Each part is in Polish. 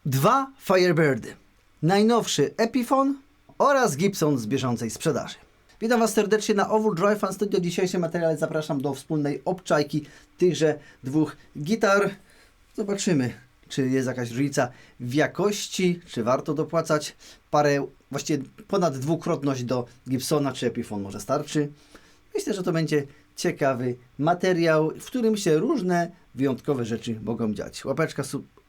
Dwa Firebirdy. Najnowszy Epiphone oraz Gibson z bieżącej sprzedaży. Witam Was serdecznie na Overdrive Fan Studio. W dzisiejszym materiale zapraszam do wspólnej obczajki tychże dwóch gitar. Zobaczymy, czy jest jakaś różnica w jakości, czy warto dopłacać parę, właściwie ponad dwukrotność do Gibsona, czy Epiphone może starczy. Myślę, że to będzie ciekawy materiał, w którym się różne wyjątkowe rzeczy mogą dziać.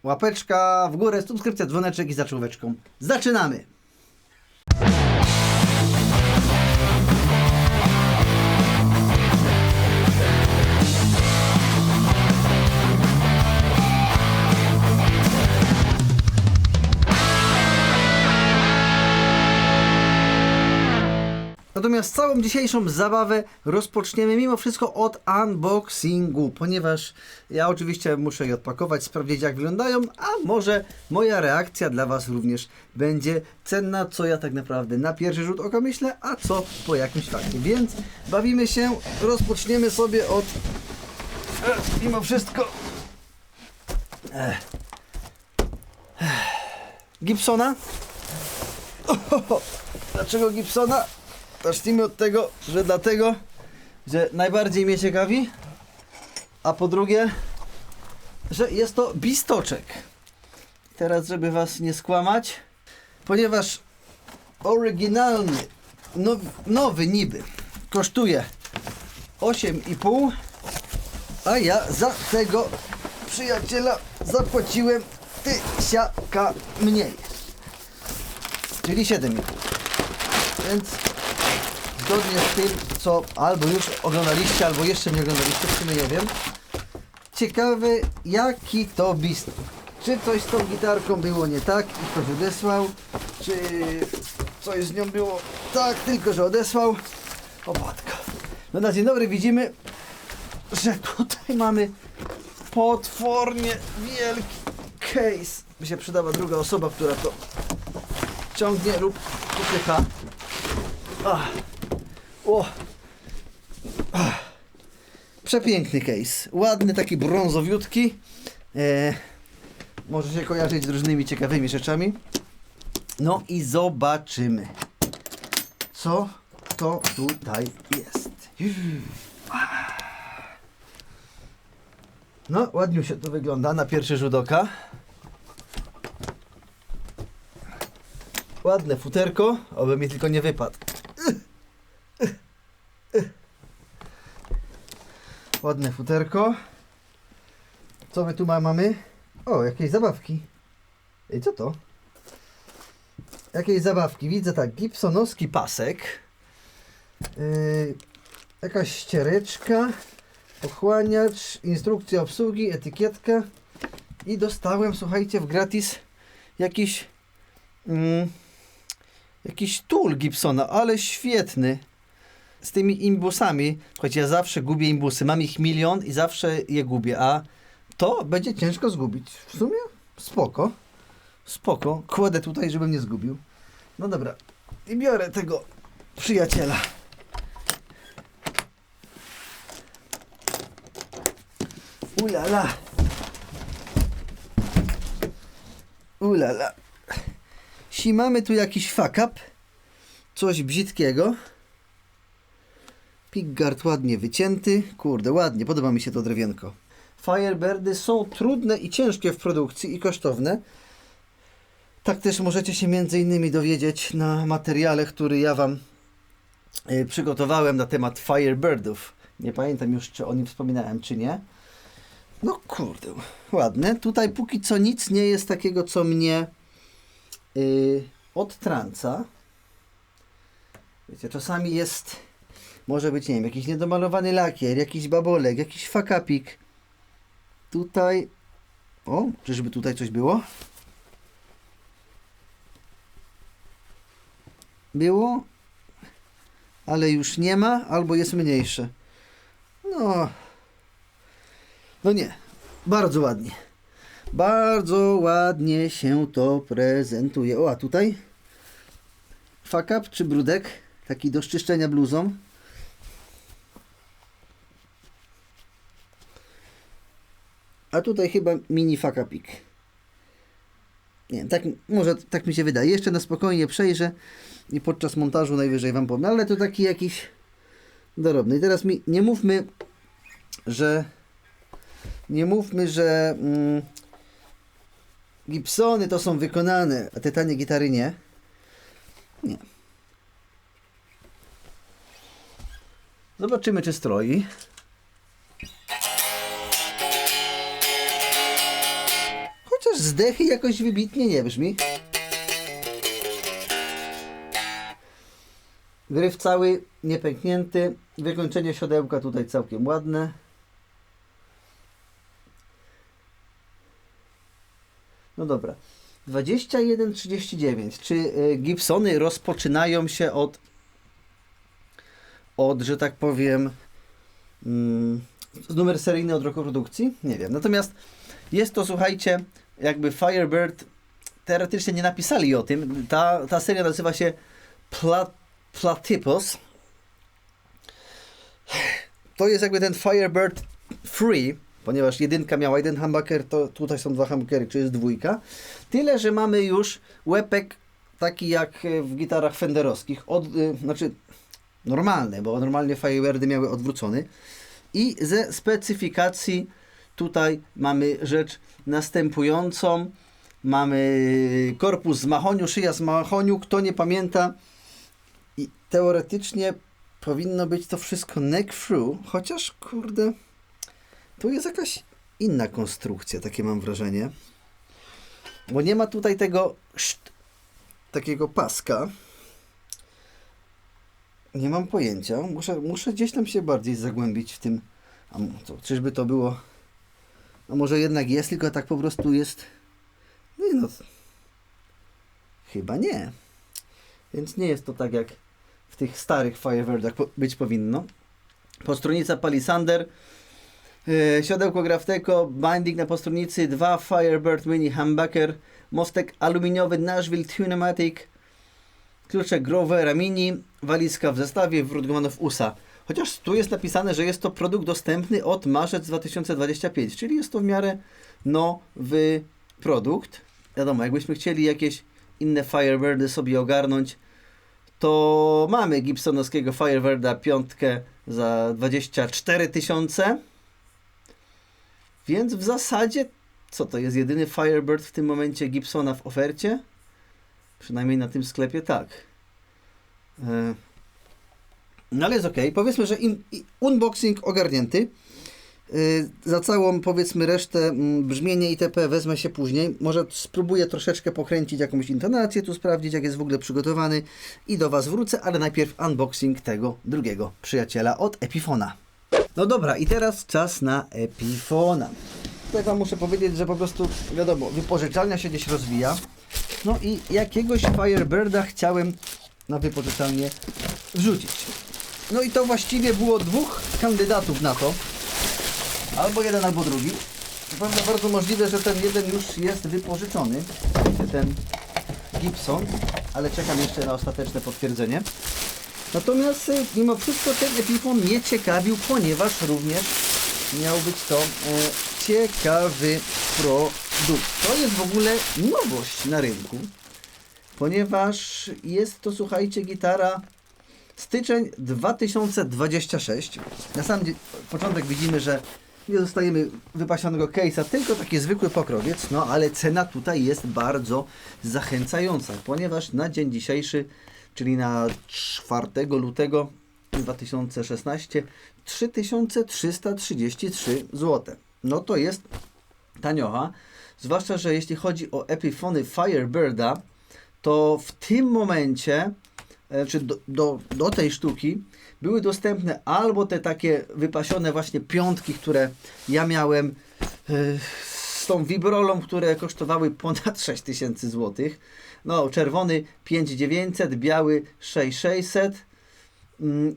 Łapeczka w górę, subskrypcja, dzwoneczek i za czołóweczką. Zaczynamy! Natomiast całą dzisiejszą zabawę rozpoczniemy mimo wszystko od unboxingu, ponieważ ja oczywiście muszę je odpakować, sprawdzić jak wyglądają, a może moja reakcja dla Was również będzie cenna, co ja tak naprawdę na pierwszy rzut oka myślę, a co po jakimś fakcie. Więc bawimy się, rozpoczniemy sobie od mimo wszystko Gibsona. Dlaczego Gibsona? Zacznijmy od tego, że najbardziej mnie ciekawi, a po drugie, że jest to bistoczek. Teraz, żeby Was nie skłamać, ponieważ oryginalny, nowy niby kosztuje 8,5, a ja za tego przyjaciela zapłaciłem tysiaka mniej, czyli 7,5. Więc zgodnie z tym, co albo już oglądaliście, albo jeszcze nie oglądaliście, w sumie nie wiem. Ciekawy, jaki to bistok. Czy coś z tą gitarką było nie tak i ktoś odesłał, czy coś z nią było tak, tylko że odesłał. O matko. No na dzień dobry widzimy, że tutaj mamy potwornie wielki case. By się przydała druga osoba, która to ciągnie lub popycha. Przepiękny case. Ładny, taki brązowiutki. Może się kojarzyć z różnymi ciekawymi rzeczami. No i zobaczymy, co to tutaj jest. No, ładniusie to wygląda na pierwszy rzut oka. Ładne futerko, oby mi tylko nie wypadł. Ładne futerko. Co my tu mamy? O, jakieś zabawki. Ej, co to? Jakieś zabawki. Widzę tak, gibsonowski pasek. Jakaś ściereczka. Ochłaniacz, instrukcja obsługi, etykietka. I dostałem, słuchajcie, w gratis jakiś tool Gibsona, ale świetny. Z tymi imbusami. Słuchajcie, ja zawsze gubię imbusy. Mam ich milion i zawsze je gubię, a to będzie ciężko zgubić. W sumie spoko. Spoko. Kładę tutaj, żebym nie zgubił. No dobra. I biorę tego przyjaciela. Ulala. Ulala. Si mamy tu jakiś fuck up. Coś brzydkiego. Pickguard ładnie wycięty. Kurde, ładnie, podoba mi się to drewienko. Firebirdy są trudne i ciężkie w produkcji i kosztowne. Tak też możecie się m.in. dowiedzieć na materiale, który ja Wam przygotowałem na temat Firebirdów. Nie pamiętam już, czy o nim wspominałem, czy nie. No kurde, ładne. Tutaj póki co nic nie jest takiego, co mnie odtrąca. Wiecie, czasami jest... Może być, nie wiem, jakiś niedomalowany lakier, jakiś babolek, jakiś fakapik. Tutaj... O, czyżby tutaj coś było? Było, ale już nie ma, albo jest mniejsze. No nie, bardzo ładnie. Bardzo ładnie się to prezentuje. O, a tutaj? Fakap czy brudek? Taki do szczyszczenia bluzą. A tutaj chyba mini fakapik. Nie wiem, tak, może tak mi się wydaje. Jeszcze na spokojnie przejrzę i podczas montażu najwyżej wam powiem. Ale to taki jakiś dorobny. I teraz nie mówmy, że Gibsony to są wykonane, a te tanie gitary nie. Nie. Zobaczymy, czy stroi. Chociaż zdechy jakoś wybitnie nie brzmi. Gryf cały, niepęknięty. Wykończenie siodełka tutaj całkiem ładne. No dobra. 21:39. Czy Gibsony rozpoczynają się od, że tak powiem, numer seryjny od roku produkcji? Nie wiem. Natomiast jest to, słuchajcie, jakby Firebird, teoretycznie nie napisali o tym. Ta seria nazywa się Platypus. To jest jakby ten Firebird Free, ponieważ jedynka miała jeden humbucker, to tutaj są dwa humbuckery, czy jest dwójka. Tyle, że mamy już łepek taki jak w gitarach fenderowskich, znaczy normalne, bo normalnie Firebirdy miały odwrócony. I ze specyfikacji tutaj mamy rzecz następującą. Mamy korpus z mahoniu, szyja z mahoniu, kto nie pamięta. I teoretycznie powinno być to wszystko neck through, chociaż kurde, tu jest jakaś inna konstrukcja, takie mam wrażenie. Bo nie ma tutaj tego takiego paska. Nie mam pojęcia. Muszę gdzieś tam się bardziej zagłębić w tym. A czyżby to było? A może jednak jest, tylko tak po prostu jest. No, chyba nie. Więc nie jest to tak jak w tych starych Firebirdach być powinno. Postrunnica Palisander. Siodełko Grafteco, binding na postrunicy, 2 Firebird Mini Humbucker, mostek aluminiowy Nashville Tunematic, klucze Grovera Mini, walizka w zestawie, wrutgomanów USA. Chociaż tu jest napisane, że jest to produkt dostępny od marzec 2025, czyli jest to w miarę nowy produkt. Wiadomo, jakbyśmy chcieli jakieś inne Firebirdy sobie ogarnąć, to mamy Gibsonowskiego Firebirda 5 za 24 000. Więc w zasadzie, co to jest jedyny Firebird w tym momencie Gibsona w ofercie? Przynajmniej na tym sklepie tak. No ale jest ok. Powiedzmy, że unboxing ogarnięty. Za całą, powiedzmy, resztę brzmienie itp. wezmę się później. Może spróbuję troszeczkę pokręcić jakąś intonację, tu sprawdzić, jak jest w ogóle przygotowany i do Was wrócę, ale najpierw unboxing tego drugiego przyjaciela od Epifona. No dobra, i teraz czas na Epifona. Tutaj Wam muszę powiedzieć, że po prostu, wiadomo, wypożyczalnia się gdzieś rozwija. No i jakiegoś Firebirda chciałem na wypożyczalnię wrzucić. No i to właściwie było dwóch kandydatów na to. Albo jeden, albo drugi. Naprawdę bardzo możliwe, że ten jeden już jest wypożyczony. Ten Gibson. Ale czekam jeszcze na ostateczne potwierdzenie. Natomiast mimo wszystko ten Epifon mnie ciekawił, ponieważ również miał być to ciekawy produkt. To jest w ogóle nowość na rynku, ponieważ jest to, słuchajcie, gitara styczeń 2026. Na sam początek widzimy, że nie dostajemy wypasionego case'a, tylko taki zwykły pokrowiec, no ale cena tutaj jest bardzo zachęcająca, ponieważ na dzień dzisiejszy, czyli na 4 lutego 2016, 3333 zł. No to jest taniocha, zwłaszcza, że jeśli chodzi o Epifony Firebirda, to w tym momencie, czy do tej sztuki, były dostępne albo te takie wypasione właśnie piątki, które ja miałem z tą wibrolą, które kosztowały ponad 6000 zł. No, czerwony 5900, biały 6600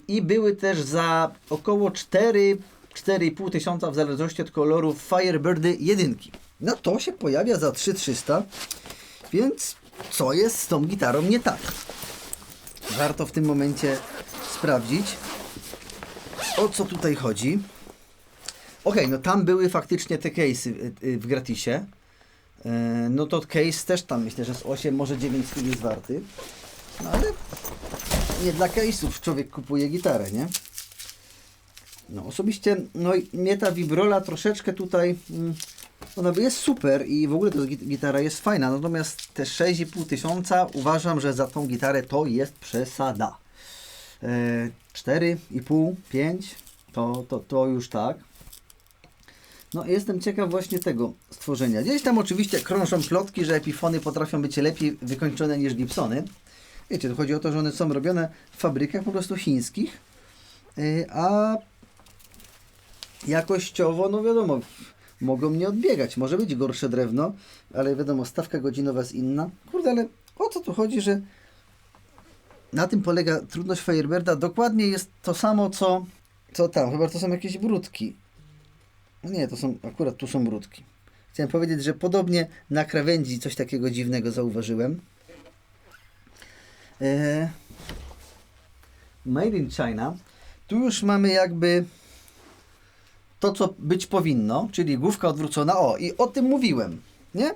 i były też za około 4,5 tysiąca w zależności od kolorów Firebirdy jedynki. No to się pojawia za 3300, więc co jest z tą gitarą nie tak? Warto w tym momencie sprawdzić, o co tutaj chodzi. Ok, no tam były faktycznie te case'y w gratisie. No to case też tam myślę, że z 8, może 9 stów jest warty. No ale nie dla case'ów człowiek kupuje gitarę, nie? No osobiście, no i mnie ta Vibrola troszeczkę tutaj, ona jest super i w ogóle ta gitara jest fajna, natomiast te 6,5 tysiąca uważam, że za tą gitarę to jest przesada. 4,5, 5 to już tak. No jestem ciekaw właśnie tego stworzenia. Gdzieś tam oczywiście krążą plotki, że Epifony potrafią być lepiej wykończone niż Gibsony. Wiecie, to chodzi o to, że one są robione w fabrykach po prostu chińskich, a jakościowo, no wiadomo, mogą nie odbiegać. Może być gorsze drewno, ale wiadomo, stawka godzinowa jest inna. Kurde, ale o co tu chodzi, że na tym polega trudność Firebirda. Dokładnie jest to samo, co tam. Chyba to są jakieś brudki. Nie, to są, akurat tu są brudki. Chciałem powiedzieć, że podobnie na krawędzi coś takiego dziwnego zauważyłem. Made in China. Tu już mamy jakby to, co być powinno, czyli główka odwrócona. O, i o tym mówiłem, nie?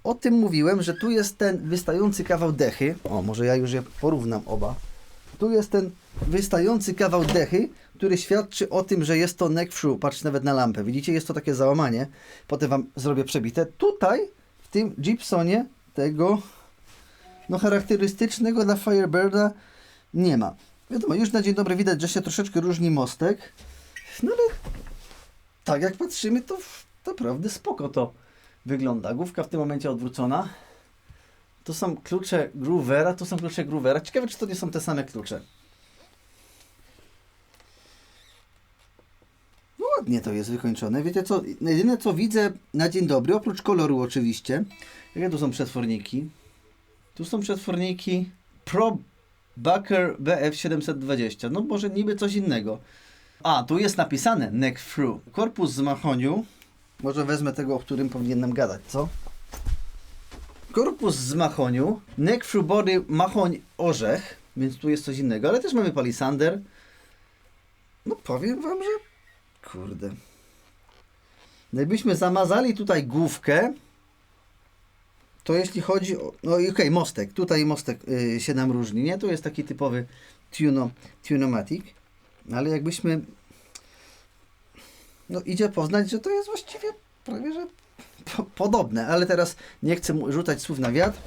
O tym mówiłem, że tu jest ten wystający kawał dechy. O, może ja już je porównam oba. Tu jest ten wystający kawał dechy, który świadczy o tym, że jest to neck through. Patrzcie nawet na lampę. Widzicie, jest to takie załamanie. Potem Wam zrobię przebite. Tutaj, w tym Gibsonie, tego no charakterystycznego dla Firebirda nie ma. Wiadomo, już na dzień dobry widać, że się troszeczkę różni mostek. No ale tak jak patrzymy, to naprawdę spoko to wygląda. Główka w tym momencie odwrócona. To są klucze Groovera, to są klucze Groovera. Ciekawe, czy to nie są te same klucze. No ładnie to jest wykończone. Wiecie co, jedyne co widzę na dzień dobry, oprócz koloru oczywiście. Jakie tu są przetworniki? Tu są przetworniki Pro Bucker BF720. No może niby coś innego. A, tu jest napisane neck through. Korpus z mahoniu. Może wezmę tego, o którym powinienem gadać, co? Korpus z mahoniu. Neck through body mahoń orzech. Więc tu jest coś innego. Ale też mamy palisander. No powiem Wam, że kurde. No jakbyśmy zamazali tutaj główkę, to jeśli chodzi o... No okej, mostek. Tutaj mostek się nam różni, nie? To jest taki typowy Tunomatic. Ale jakbyśmy... No idzie poznać, że to jest właściwie prawie, że podobne. Ale teraz nie chcę rzucać słów na wiatr,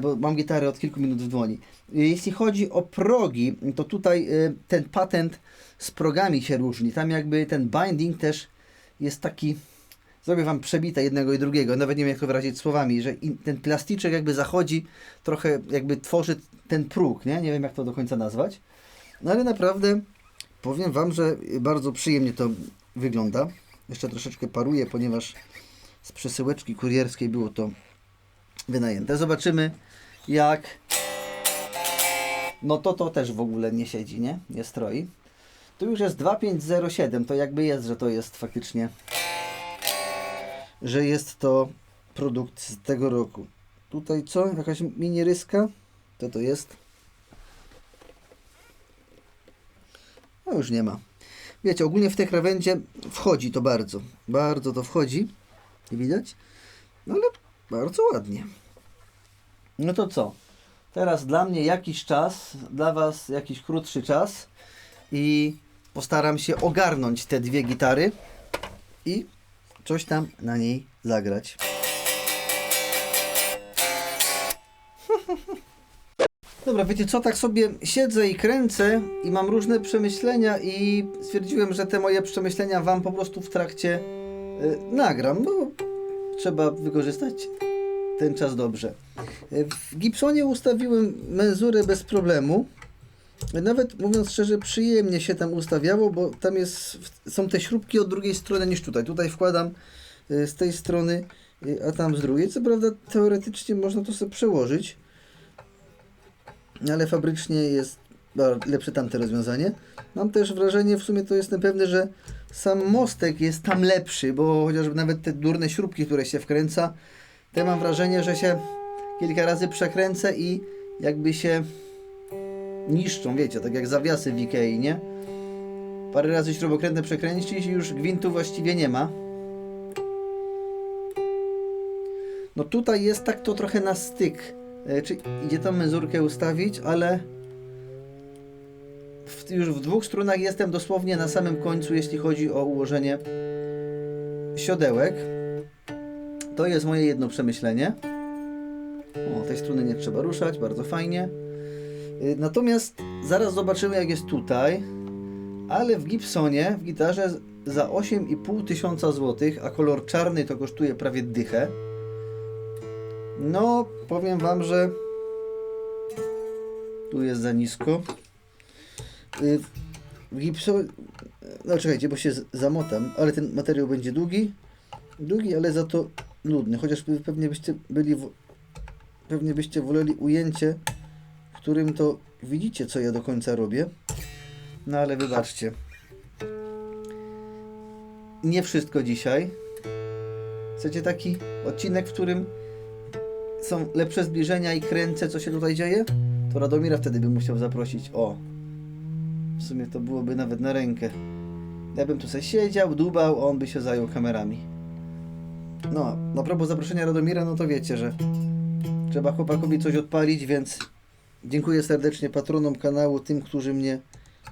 bo mam gitarę od kilku minut w dłoni. Jeśli chodzi o progi, to tutaj ten patent z progami się różni. Tam jakby ten binding też jest taki... Zrobię Wam przebite jednego i drugiego, nawet nie wiem jak to wyrazić słowami, że ten plasticzek jakby zachodzi, trochę jakby tworzy ten próg, nie? Nie wiem jak to do końca nazwać. No ale naprawdę powiem Wam, że bardzo przyjemnie to wygląda. Jeszcze troszeczkę paruje, ponieważ z przesyłeczki kurierskiej było to wynajęte. Zobaczymy jak... No to też w ogóle nie siedzi, nie? Nie stroi. Tu już jest 2507, to jakby jest, że to jest faktycznie... że jest to produkt z tego roku. Tutaj co? Jakaś mini ryska? Co to jest? No już nie ma. Wiecie, ogólnie w te krawędzie wchodzi to bardzo. Bardzo to wchodzi. Nie widać? No ale bardzo ładnie. No to co? Teraz dla mnie jakiś czas, dla Was jakiś krótszy czas i postaram się ogarnąć te dwie gitary i coś tam na niej zagrać. Dobra, wiecie co, tak sobie siedzę i kręcę i mam różne przemyślenia i stwierdziłem, że te moje przemyślenia Wam po prostu w trakcie nagram, bo trzeba wykorzystać ten czas dobrze. W Gibsonie ustawiłem menzurę bez problemu. Nawet mówiąc szczerze, przyjemnie się tam ustawiało, bo tam są te śrubki od drugiej strony niż tutaj. Tutaj wkładam z tej strony, a tam z drugiej. Co prawda teoretycznie można to sobie przełożyć, ale fabrycznie jest lepsze tamte rozwiązanie. Mam też wrażenie, w sumie to jestem pewny, że sam mostek jest tam lepszy, bo chociażby nawet te durne śrubki, które się wkręca, to mam wrażenie, że się kilka razy przekręcę i jakby się niszczą, wiecie, tak jak zawiasy w Ikei, nie? Parę razy śrubokrętem przekręcić i już gwintu właściwie nie ma. No tutaj jest tak to trochę na styk. Czy idzie tą mezurkę ustawić, ale już w 2 strunach jestem dosłownie na samym końcu, jeśli chodzi o ułożenie siodełek. To jest moje jedno przemyślenie. O, tej struny nie trzeba ruszać, bardzo fajnie. Natomiast zaraz zobaczymy, jak jest tutaj. Ale w Gibsonie, w gitarze za 8,5 tysiąca złotych, a kolor czarny to kosztuje prawie dychę. No, powiem wam, że tu jest za nisko. W Gibsonie... No czekajcie, bo się zamotam, ale ten materiał będzie długi. Długi, ale za to nudny. Chociaż pewnie byście woleli ujęcie, w którym to widzicie, co ja do końca robię. No ale wybaczcie. Nie wszystko dzisiaj. Chcecie taki odcinek, w którym są lepsze zbliżenia i kręcę, co się tutaj dzieje? To Radomira wtedy bym musiał zaprosić. O! W sumie to byłoby nawet na rękę. Ja bym tu sobie siedział, dubał, on by się zajął kamerami. No, a propos zaproszenia Radomira, no to wiecie, że trzeba chłopakowi coś odpalić, więc dziękuję serdecznie patronom kanału, tym, którzy mnie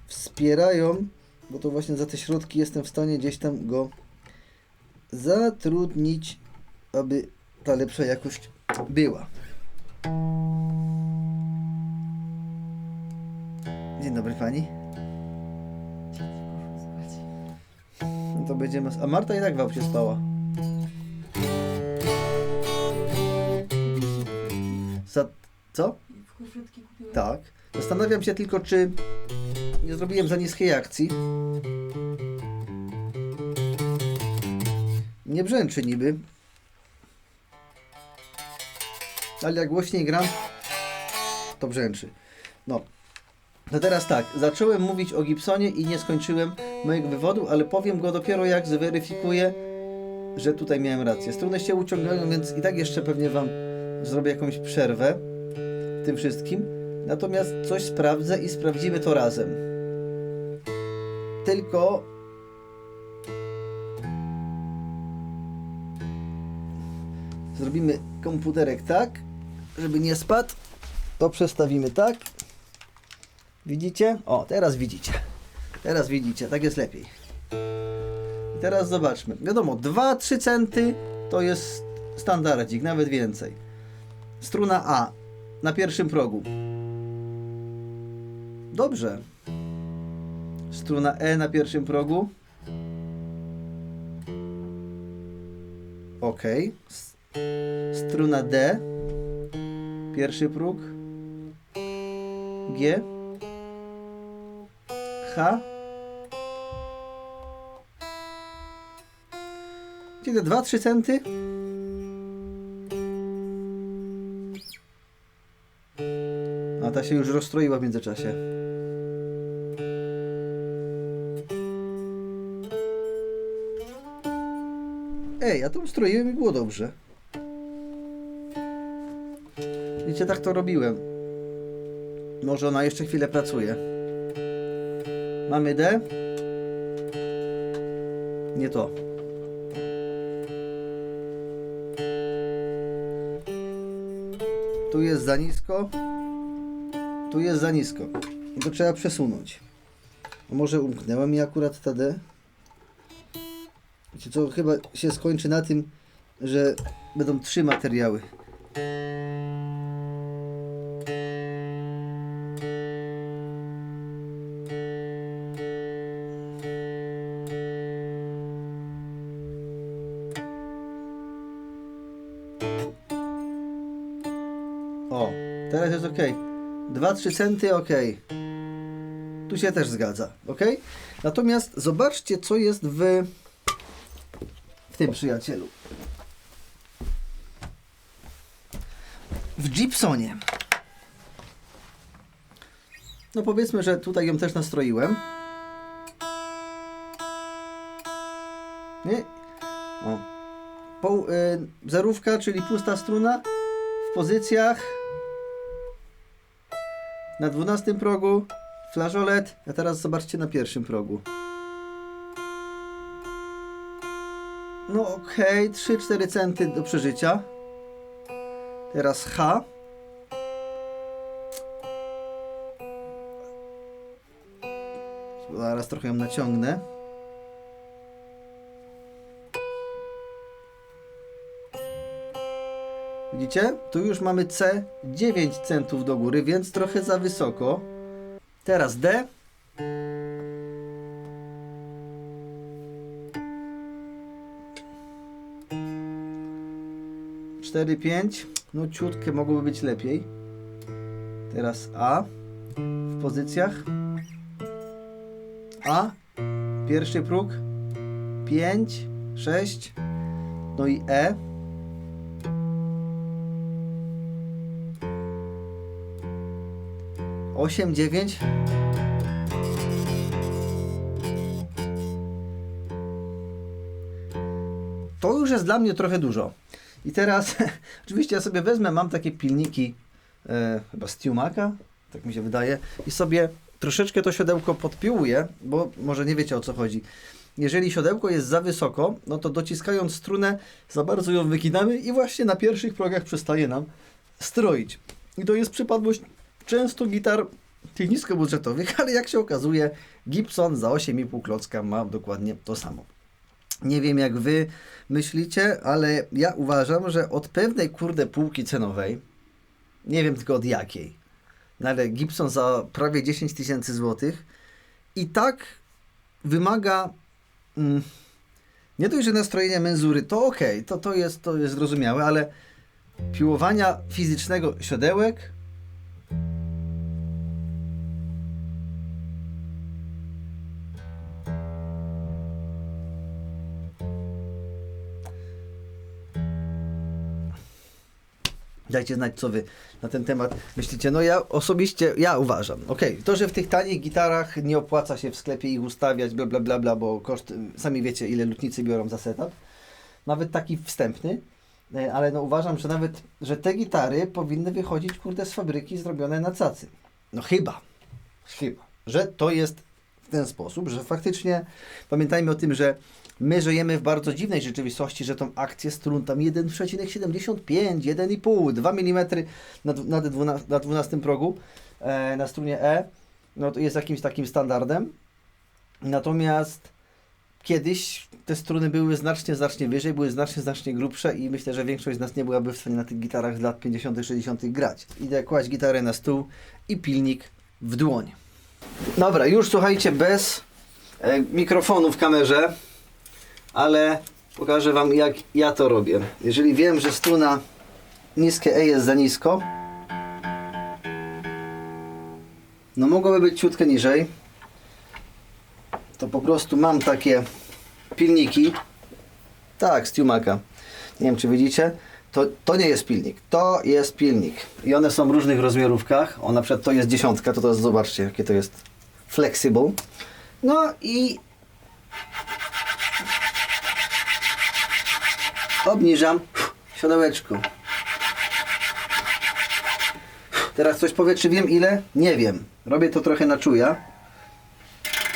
wspierają, bo to właśnie za te środki jestem w stanie gdzieś tam go zatrudnić, aby ta lepsza jakość była. Dzień dobry pani. No to będziemy... A Marta i tak w aucie spała. Co? Kufrytki kupiłem. Tak. Zastanawiam się tylko, czy nie zrobiłem za niskiej akcji. Nie brzęczy niby. Ale jak głośniej gram, to brzęczy. No. To teraz tak. Zacząłem mówić o Gibsonie i nie skończyłem mojego wywodu, ale powiem go dopiero jak zweryfikuję, że tutaj miałem rację. Struny się uciągają, więc i tak jeszcze pewnie wam zrobię jakąś przerwę w tym wszystkim. Natomiast coś sprawdzę i sprawdzimy to razem. Tylko zrobimy komputerek tak, żeby nie spadł. To przestawimy tak. Widzicie? O, teraz widzicie. Teraz widzicie, tak jest lepiej. I teraz zobaczmy. Wiadomo, 2-3 centy to jest standardzik, nawet więcej. Struna A na pierwszym progu. Dobrze. Struna E na pierwszym progu. OK. Struna D. Pierwszy próg. G. H. Czyli te 2-3 centy. A ta się już rozstroiła w międzyczasie. Ej, a to ustroiłem i było dobrze. Wiecie, tak to robiłem. Może ona jeszcze chwilę pracuje. Mamy D. Nie to. Tu jest za nisko. Tu jest za nisko. I to trzeba przesunąć. A może umknęła mi akurat ta D? Wiecie co, chyba się skończy na tym, że będą 3 materiały. O, teraz jest ok. 2-3 centy ok. Tu się też zgadza, ok? Natomiast zobaczcie, co jest w tym przyjacielu. W Gibsonie. No powiedzmy, że tutaj ją też nastroiłem. Nie? O. Zerówka, czyli pusta struna w pozycjach na 12 progu, flażolet, a teraz zobaczcie na pierwszym progu. No okej, 3-4 centy do przeżycia. Teraz H. Zaraz trochę ją naciągnę. Widzicie? Tu już mamy C 9 centów do góry, więc trochę za wysoko. Teraz D. Cztery, 5. No ciutkę mogłoby być lepiej. Teraz A w pozycjach. A. Pierwszy próg. 5, 6. No i E. Osiem, 9. To już jest dla mnie trochę dużo. I teraz, oczywiście ja sobie wezmę, mam takie pilniki, chyba z Tiumaka, tak mi się wydaje, i sobie troszeczkę to siodełko podpiłuję, bo może nie wiecie, o co chodzi. Jeżeli siodełko jest za wysoko, no to dociskając strunę, za bardzo ją wyginamy i właśnie na pierwszych progach przestaje nam stroić. I to jest przypadłość często gitar tych niskobudżetowych, ale jak się okazuje, Gibson za 8,5 klocka ma dokładnie to samo. Nie wiem, jak wy myślicie, ale ja uważam, że od pewnej półki cenowej, nie wiem tylko od jakiej, no ale Gibson za prawie 10 000 złotych i tak wymaga nie dość, że nastrojenia menzury, to okej, to jest zrozumiałe, ale piłowania fizycznego siodełek dajcie znać, co wy na ten temat myślicie. No ja osobiście, uważam, to, że w tych tanich gitarach nie opłaca się w sklepie ich ustawiać, bla bla bla, bla, bo koszt, sami wiecie, ile lutnicy biorą za setup, nawet taki wstępny, ale no uważam, że te gitary powinny wychodzić, kurde, z fabryki zrobione na cacy. No chyba, że to jest w ten sposób, że faktycznie pamiętajmy o tym, że my żyjemy w bardzo dziwnej rzeczywistości, że tą akcję strun tam 1,75, 1,5, 2 mm na 12 progu na strunie E, no to jest jakimś takim standardem. Natomiast kiedyś te struny były znacznie wyżej, były znacznie grubsze i myślę, że większość z nas nie byłaby w stanie na tych gitarach z lat 50., 60. grać. Idę kłaść gitarę na stół i pilnik w dłoń. Dobra, już słuchajcie, bez mikrofonu w kamerze, ale pokażę wam, jak ja to robię. Jeżeli wiem, że struna niskie E jest za nisko, no mogłoby być ciutkę niżej, to po prostu mam takie pilniki, tak, z Tiumaka, nie wiem, czy widzicie, to nie jest pilnik, to jest pilnik i one są w różnych rozmiarówkach. Na przykład to jest 10, to zobaczcie, jakie to jest flexible. No i obniżam siodełeczko. Teraz coś powie, czy wiem ile? Nie wiem. Robię to trochę na czuja.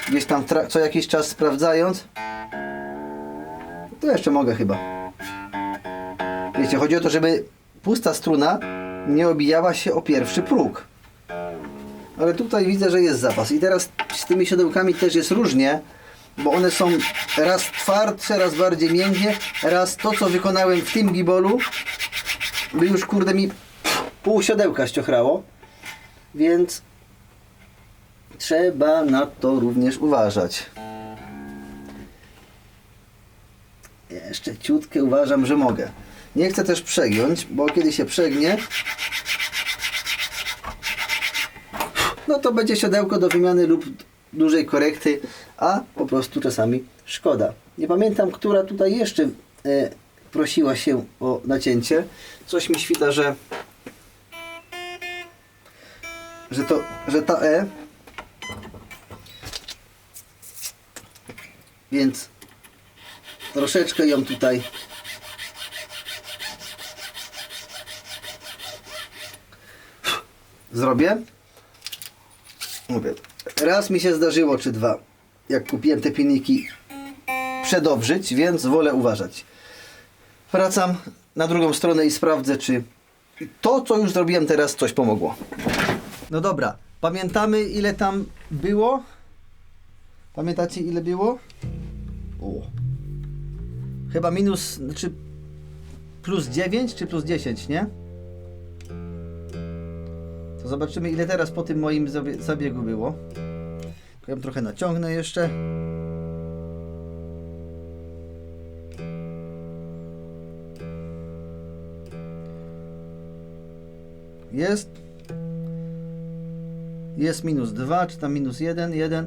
Gdzieś tam co jakiś czas sprawdzając. To jeszcze mogę chyba. Wiecie, chodzi o to, żeby pusta struna nie obijała się o pierwszy próg. Ale tutaj widzę, że jest zapas. I teraz z tymi siodełkami też jest różnie, bo one są raz twardsze, raz bardziej miękkie, raz to, co wykonałem w tym gibolu, by już, kurde, mi pół siodełka ściochrało, więc trzeba na to również uważać. Jeszcze ciutkę uważam, że mogę. Nie chcę też przegiąć, bo kiedy się przegnie, no to będzie siodełko do wymiany lub dużej korekty, a po prostu czasami szkoda. Nie pamiętam, która tutaj jeszcze prosiła się o nacięcie. Coś mi świta, że ta E, więc troszeczkę ją tutaj zrobię. Mówię, raz mi się zdarzyło, czy dwa, jak kupiłem te pilniki, przedobrzyć, więc wolę uważać. Wracam na drugą stronę i sprawdzę, czy to, co już zrobiłem teraz, coś pomogło. No dobra, pamiętamy ile tam było? Pamiętacie ile było? O. Chyba minus, znaczy plus 9 czy plus 10, nie? To zobaczymy ile teraz po tym moim zabiegu było. Ja ją trochę naciągnę jeszcze. Jest minus 2, czy tam minus 1, 1.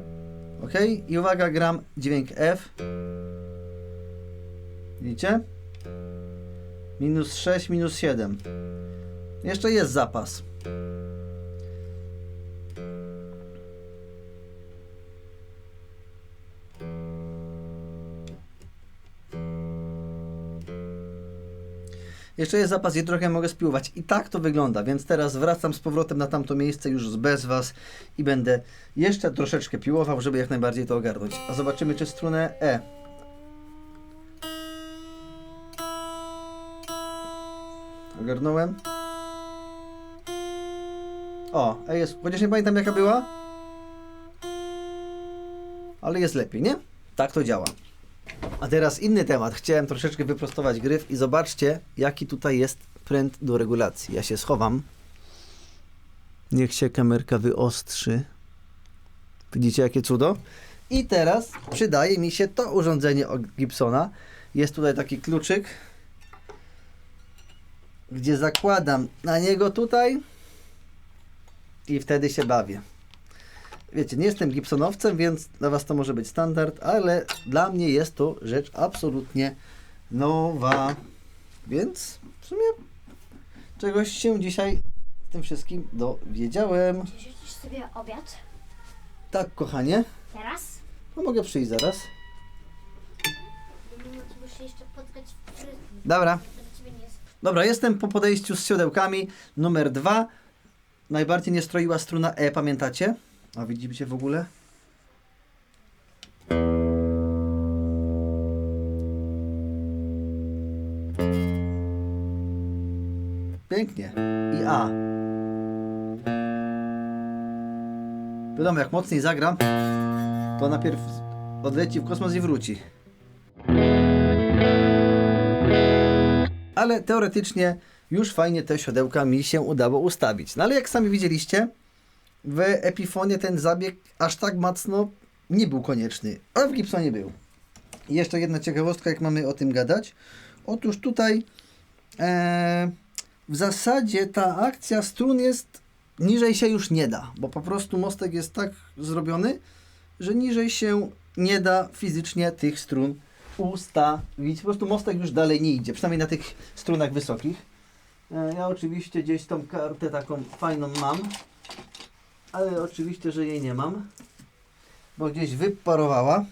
Ok, i uwaga, gram dźwięk F. Widzicie? Minus 6, minus 7. Jeszcze jest zapas. Jeszcze jest zapas i trochę mogę spiłować. I tak to wygląda, więc teraz wracam z powrotem na tamto miejsce już bez Was i będę jeszcze troszeczkę piłował, żeby jak najbardziej to ogarnąć. A zobaczymy, czy strunę E. Ogarnąłem. O, E jest, chociaż nie pamiętam jaka była, ale jest lepiej, nie? Tak to działa. A teraz inny temat. Chciałem troszeczkę wyprostować gryf i zobaczcie, jaki tutaj jest pręt do regulacji. Ja się schowam. Niech się kamerka wyostrzy. Widzicie, jakie cudo? I teraz przydaje mi się to urządzenie od Gibsona. Jest tutaj taki kluczyk, gdzie zakładam na niego tutaj i wtedy się bawię. Wiecie, nie jestem Gibsonowcem, więc dla Was to może być standard, ale dla mnie jest to rzecz absolutnie nowa. Więc w sumie czegoś się dzisiaj z tym wszystkim dowiedziałem. Czy rzucisz sobie obiad? Tak, kochanie. Teraz? No mogę przyjść zaraz. Muszę jeszcze podgrać frytki. Dobra. Dla ciebie nie jest. Dobra, jestem po podejściu z siodełkami. Numer 2. Najbardziej nie stroiła struna E, pamiętacie? A widzicie w ogóle? Pięknie. I A. Wiadomo, jak mocniej zagram, to najpierw odleci w kosmos i wróci. Ale teoretycznie już fajnie te siodełka mi się udało ustawić. No ale jak sami widzieliście, w Epifonie ten zabieg aż tak mocno nie był konieczny, a w Gibsonie był. I jeszcze jedna ciekawostka, jak mamy o tym gadać. Otóż tutaj w zasadzie ta akcja strun jest, niżej się już nie da, bo po prostu mostek jest tak zrobiony, że niżej się nie da fizycznie tych strun ustawić. Po prostu mostek już dalej nie idzie, przynajmniej na tych strunach wysokich. Ja oczywiście gdzieś tą kartę taką fajną mam, ale oczywiście, że jej nie mam, bo gdzieś wyparowała.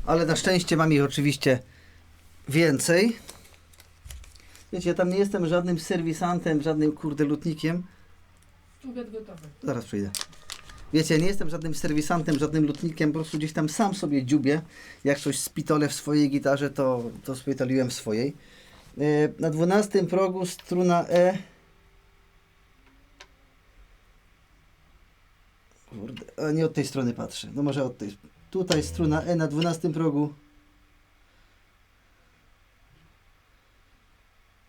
Ale na szczęście mam ich oczywiście więcej. Wiecie, ja tam nie jestem żadnym serwisantem, żadnym kurde lutnikiem. Obiad gotowy. Zaraz przyjdę. Wiecie, nie jestem żadnym serwisantem, żadnym lutnikiem, po prostu gdzieś tam sam sobie dziubię. Jak coś spitolę w swojej gitarze, to spitoliłem w swojej. Na 12 progu struna E. Kurde, a nie od tej strony patrzę. No może od tej. Tutaj struna E na 12 progu.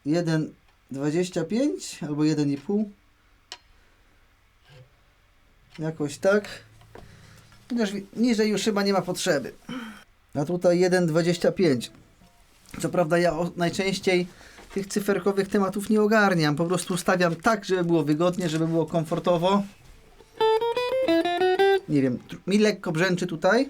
1,25 albo 1,5. Jakoś tak. Chociaż niżej już chyba nie ma potrzeby. A tutaj 1,25. Co prawda ja najczęściej tych cyferkowych tematów nie ogarniam. Po prostu ustawiam tak, żeby było wygodnie, żeby było komfortowo. Nie wiem, mi lekko brzęczy tutaj.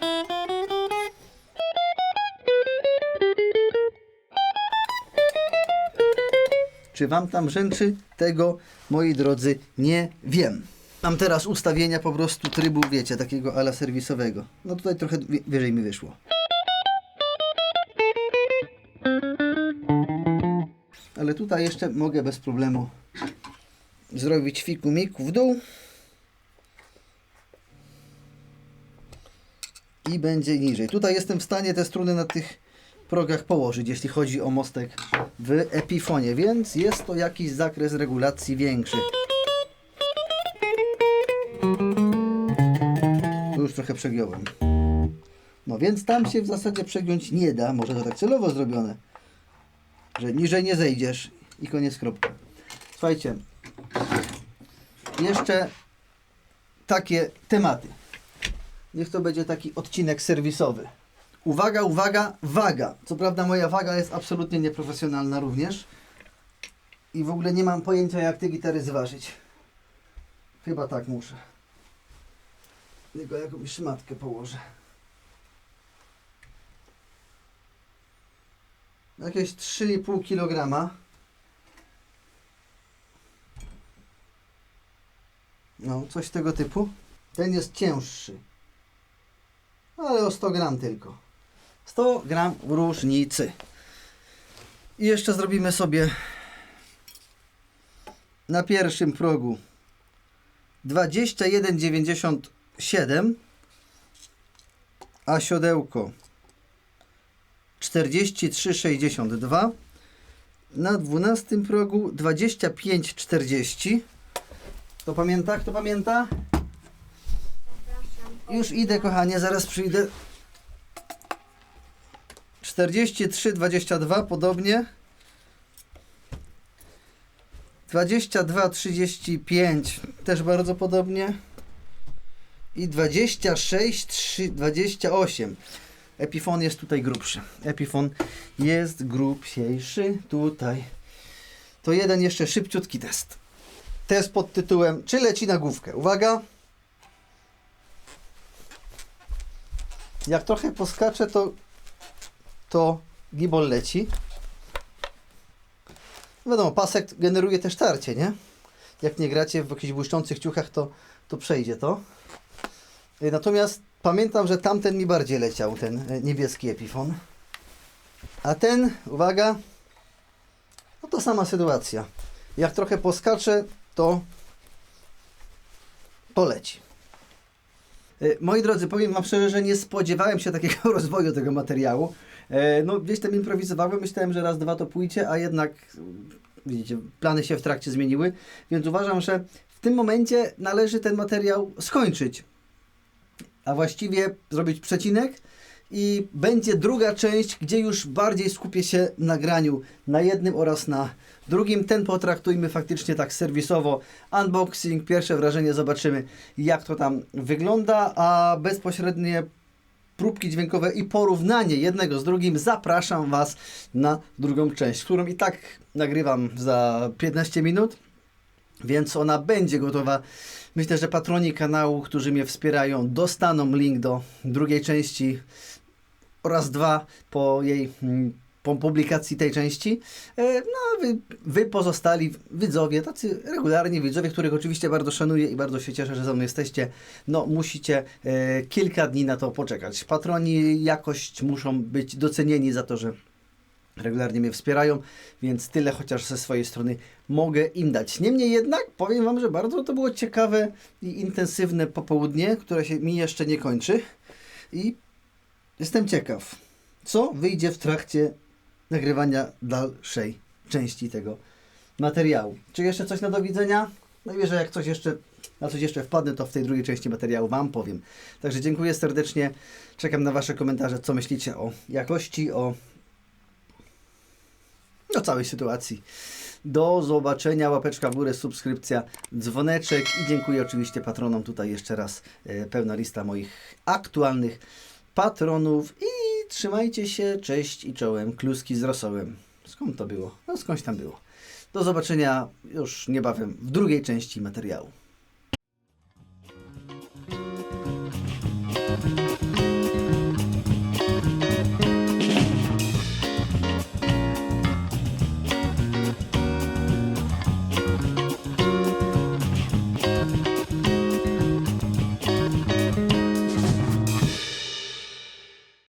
Czy Wam tam brzęczy? Tego, moi drodzy, nie wiem. Mam teraz ustawienia po prostu trybu, wiecie, takiego ala serwisowego. No tutaj trochę wyżej mi wyszło. Ale tutaj jeszcze mogę bez problemu zrobić fiku-miku w dół. I będzie niżej. Tutaj jestem w stanie te struny na tych progach położyć, jeśli chodzi o mostek w Epifonie, więc jest to jakiś zakres regulacji większy. Tu już trochę przegiąłem. No więc tam się w zasadzie przegiąć nie da, może to tak celowo zrobione, że niżej nie zejdziesz i koniec, kropka. Słuchajcie, jeszcze takie tematy. Niech to będzie taki odcinek serwisowy. Uwaga, uwaga, waga. Co prawda moja waga jest absolutnie nieprofesjonalna również. I w ogóle nie mam pojęcia, jak te gitary zważyć. Chyba tak muszę. Tylko jakąś szmatkę położę. Jakieś 3,5 kg. No, coś tego typu. Ten jest cięższy. Ale o 100 gram tylko. 100 gram różnicy. I jeszcze zrobimy sobie na pierwszym progu 21,97, a siodełko 43,62. Na 12 progu 25,40. Kto pamięta? Kto pamięta? Już idę, kochanie, zaraz przyjdę. 43,22 podobnie. 22,35 też bardzo podobnie. I 26,28. Epifon jest tutaj grubszy. Epifon jest grubsiejszy tutaj. To jeden jeszcze szybciutki test. Test pod tytułem: czy leci na główkę? Uwaga. Jak trochę poskaczę, to gimbal leci. Wiadomo, pasek generuje też tarcie, nie? Jak nie gracie w jakichś błyszczących ciuchach, to przejdzie to. Natomiast pamiętam, że tamten mi bardziej leciał, ten niebieski Epifon. A ten, uwaga, no to sama sytuacja. Jak trochę poskaczę, to poleci. Moi drodzy, powiem Wam szczerze, że nie spodziewałem się takiego rozwoju tego materiału. No gdzieś tam improwizowałem, myślałem, że raz, dwa to pójdzie, a jednak, widzicie, plany się w trakcie zmieniły, więc uważam, że w tym momencie należy ten materiał skończyć, a właściwie zrobić przecinek i będzie druga część, gdzie już bardziej skupię się na graniu na jednym oraz na drugim. Ten potraktujmy faktycznie tak serwisowo, unboxing, pierwsze wrażenie, zobaczymy jak to tam wygląda, a bezpośrednie próbki dźwiękowe i porównanie jednego z drugim zapraszam Was na drugą część, którą i tak nagrywam za 15 minut, więc ona będzie gotowa. Myślę, że patroni kanału, którzy mnie wspierają, dostaną link do drugiej części oraz dwa po publikacji tej części. No, wy pozostali widzowie, tacy regularni widzowie, których oczywiście bardzo szanuję i bardzo się cieszę, że ze mną jesteście, no musicie kilka dni na to poczekać. Patroni jakoś muszą być docenieni za to, że regularnie mnie wspierają, więc tyle chociaż ze swojej strony mogę im dać. Niemniej jednak powiem Wam, że bardzo to było ciekawe i intensywne popołudnie, które się mi jeszcze nie kończy i jestem ciekaw, co wyjdzie w trakcie nagrywania dalszej części tego materiału. Czy jeszcze coś na do widzenia? No i że jak na coś jeszcze wpadnę, to w tej drugiej części materiału Wam powiem. Także dziękuję serdecznie. Czekam na Wasze komentarze, co myślicie o jakości, o całej sytuacji. Do zobaczenia, łapeczka w górę, subskrypcja, dzwoneczek i dziękuję oczywiście patronom. Tutaj jeszcze raz pełna lista moich aktualnych patronów i trzymajcie się, cześć i czołem, kluski z rosołem. Skąd to było? No skądś tam było. Do zobaczenia już niebawem w drugiej części materiału.